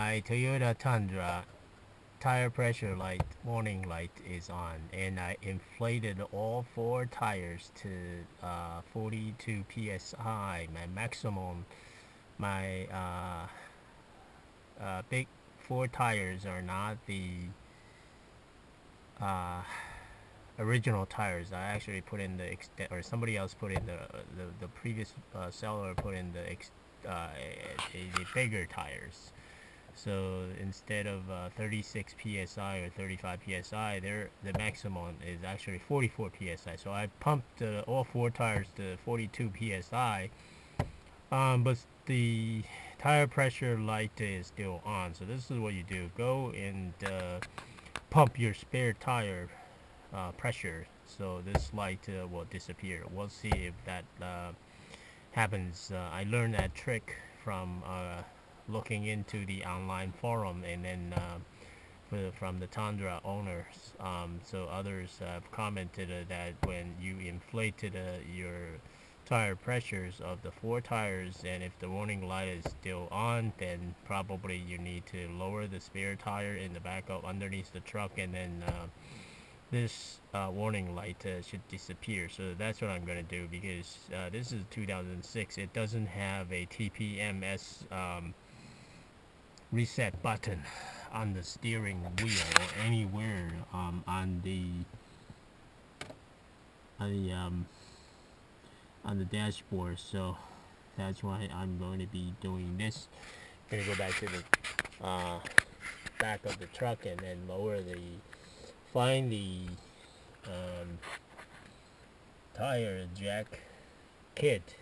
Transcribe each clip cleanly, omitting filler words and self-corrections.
my Toyota Tundra tire pressure light warning light is on, and I inflated all four tires to 42 psi. My maximum, my big four tires are not the uh, original tires. I actually put in the or somebody else put in the previous seller put in the bigger tires. So instead of 36 psi or 35 psi, the maximum is actually 44 psi. So I pumped all four tires to 42 psi, but the tire pressure light is still on. So this is what you do: go and pump your spare tire pressure, so this light will disappear. We'll see if that happens. I learned that trick from looking into the online forum, and then from the Tundra owners. So others have commented that when you inflated your tire pressures of the four tires, and if the warning light is still on, then probably you need to lower the spare tire in the back of underneath the truck, and then this warning light should disappear. So that's what I'm going to do, because this is 2006. It doesn't have a TPMS reset button on the steering wheel or anywhere on the dashboard. So that's why I'm going to be doing this. I'm going to go back to the back of the truck and then find the tire jack kit,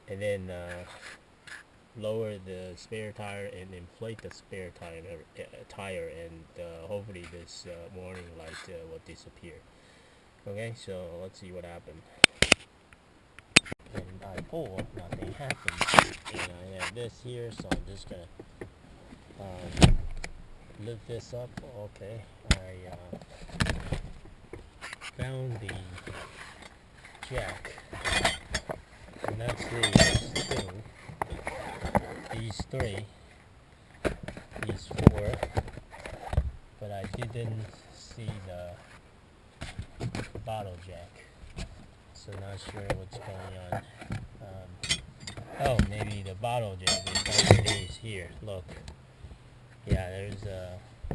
and then lower the spare tire and inflate the spare tire, and hopefully this warning light will disappear. Okay, so let's see what happened. And I pull, nothing happens, and I have this here, so I'm just gonna lift this up. Okay, I found the jack, and that's these three, these four, but I didn't see the bottle jack, so not sure what's going on. Oh, maybe the bottle jack is what it is here. Look, yeah, there's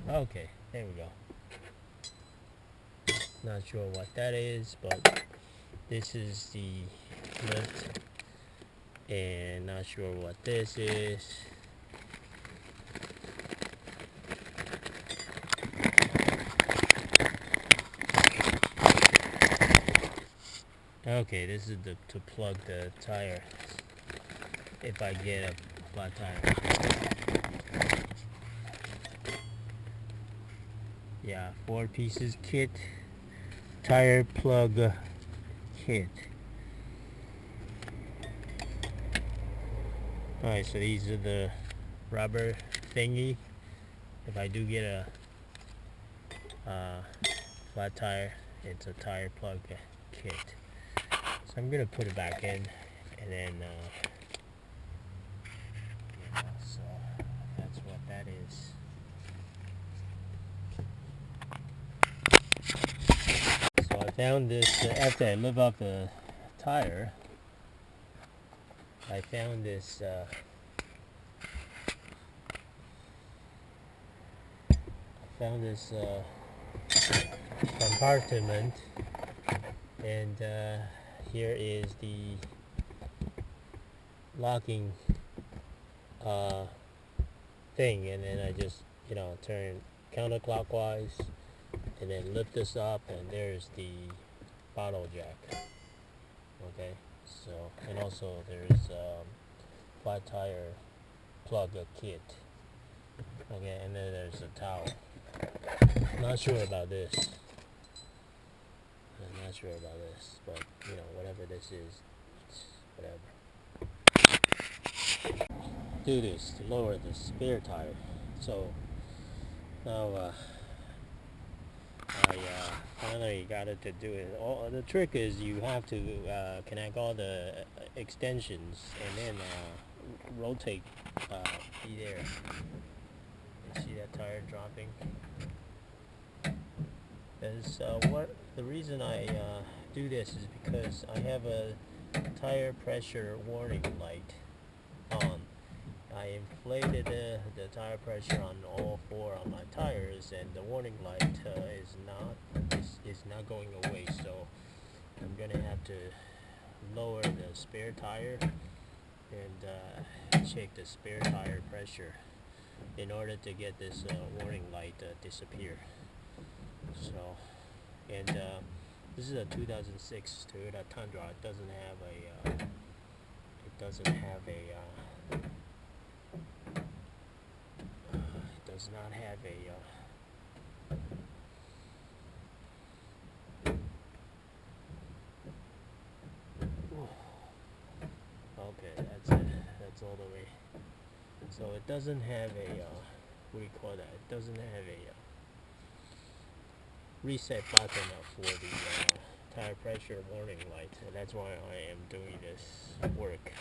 okay, there we go. Not sure what that is, but this is the lift, and not sure what this is. Okay, this is to plug the tire if I get a flat tire. Yeah, 4 pieces kit, tire plug kit. Alright, so these are the rubber thingy. If I do get a flat tire, it's a tire plug kit. So I'm gonna put it back in, and then so that's what that is. So I found this after I lift up the tire. I found this compartment, and here is the locking thing, and then I just turn counterclockwise and then lift this up, and there's the bottle jack. Okay, so, and also there's flat tire plug kit. Okay, and then there's a towel. Not sure about this. I'm not sure about this, but whatever this is, it's whatever. Do this to lower the spare tire. So now I finally got it to do it. The trick is you have to connect all the extensions and then rotate the air. tire dropping. Is what the reason I do this is because I have a tire pressure warning light on. I inflated the tire pressure on all four of my tires, and the warning light is not going away. So I'm gonna have to lower the spare tire and check the spare tire pressure in order to get this warning light disappear. So, and this is a 2006 Toyota Tundra. It doesn't have a it does not have a okay, that's it. That's all the way. So it doesn't have a what do you call that? It doesn't have a reset button for the tire pressure warning light, and that's why I am doing this work.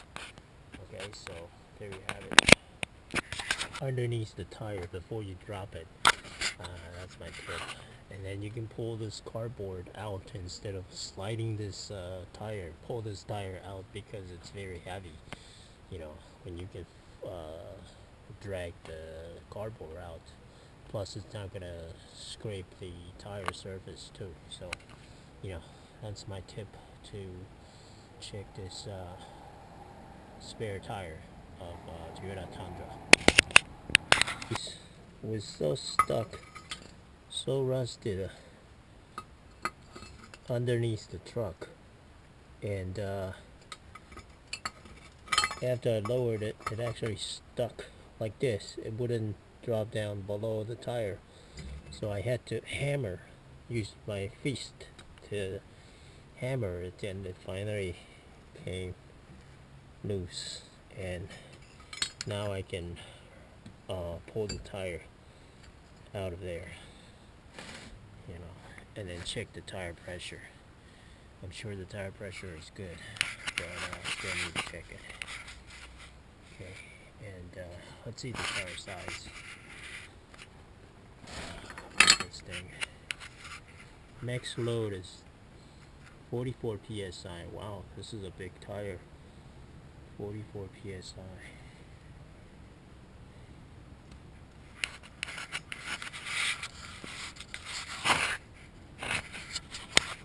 Okay, so there you have it. Underneath the tire before you drop it. That's my tip. And then you can pull this cardboard out instead of sliding this tire. Pull this tire out because it's very heavy. You know, when you can drag the cardboard out. Plus, it's not gonna scrape the tire surface too. So, you know, that's my tip to check this spare tire of Toyota Tundra. It was so stuck, so rusted underneath the truck, and after I lowered it, it actually stuck like this. It wouldn't drop down below the tire, so I had to use my fist to hammer it, and it finally came loose, and now I can pull the tire out of there, you know, and then check the tire pressure. I'm sure the tire pressure is good, but I still need to check it. Okay, and let's see the tire size. This thing, max load is 44 psi. Wow, this is a big tire. 44 psi.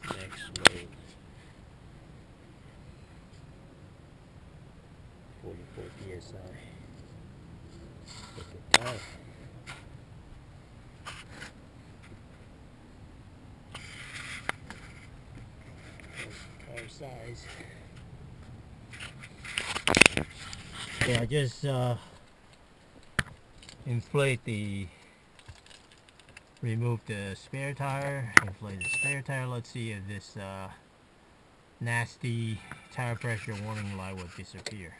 Max load 44 psi. Look at that. Tire size. Yeah, I just remove the spare tire, inflate the spare tire. Let's see if this nasty tire pressure warning light will disappear.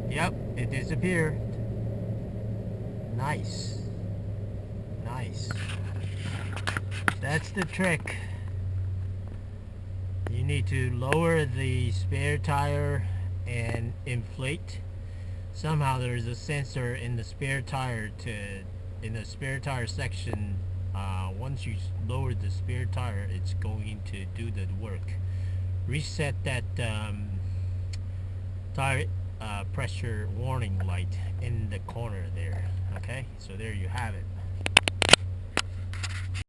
Yep, it disappeared. Nice. Nice. That's the trick. You need to lower the spare tire and inflate. Somehow there's a sensor in the spare tire section. Once you lower the spare tire, it's going to do the work. Reset that tire pressure warning light in the corner there. Okay, so there you have it.